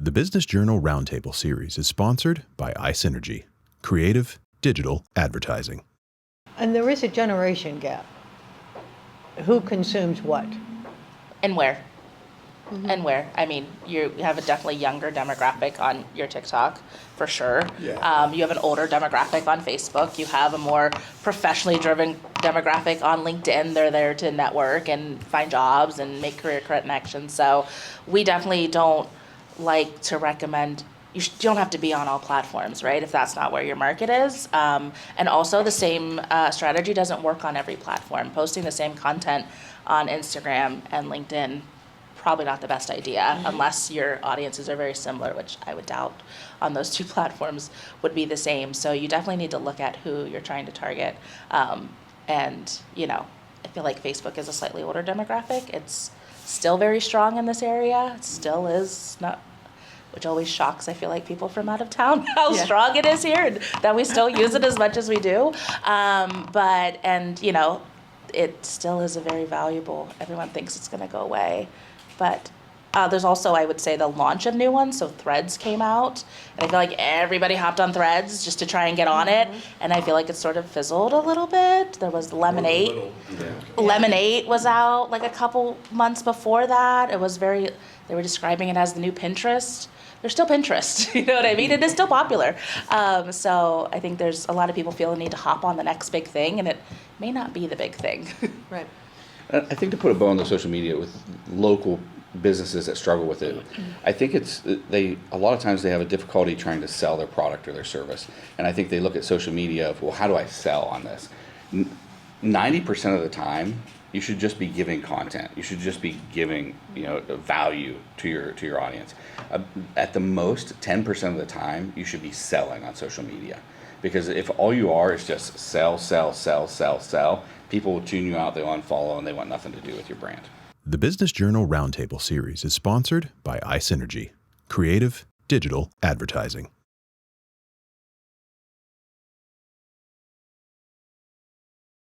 The Business Journal Roundtable series is sponsored by iSynergy, creative digital advertising. And there is a generation gap. Who consumes what? And where? And where? I mean, you have a definitely younger demographic on your TikTok, for sure. Yeah. You have an older demographic on Facebook. You have a more professionally driven demographic on LinkedIn. They're there to network and find jobs and make career connections. So we definitely don't like to recommend, you don't have to be on all platforms, right, if that's not where your market is. And also the same strategy doesn't work on every platform. Posting the same content on Instagram and LinkedIn, probably not the best idea unless your audiences are very similar, which I would doubt on those two platforms would be the same. So you definitely need to look at who you're trying to target. And, you know, I feel like Facebook is a slightly older demographic. It's still very strong in this area. It still is not, which always shocks, I feel like, people from out of town, how strong it is here and that we still use it as much as we do. And, you know, it still is a very valuable, everyone thinks it's going to go away. But there's also, I would say, the launch of new ones. So Threads came out, and I feel like everybody hopped on Threads just to try and get on it. And I feel like it sort of fizzled a little bit. There was Lemonade. Lemonade was out like a couple months before that. It was they were describing it as the new Pinterest. They're still Pinterest, you know what I mean? It is still popular. So I think there's a lot of people feel the need to hop on the next big thing, and it may not be the big thing. Right. I think to put a bow on the social media with local businesses that struggle with it, I think a lot of times they have a difficulty trying to sell their product or their service. And I think they look at social media of, well, how do I sell on this? 90% of the time, you should just be giving content. You should just be giving, value to your audience. At the most, 10% of the time, you should be selling on social media. Because if all you are is just sell, people will tune you out, they'll unfollow, and they want nothing to do with your brand. The Business Journal Roundtable series is sponsored by iSynergy, creative digital advertising.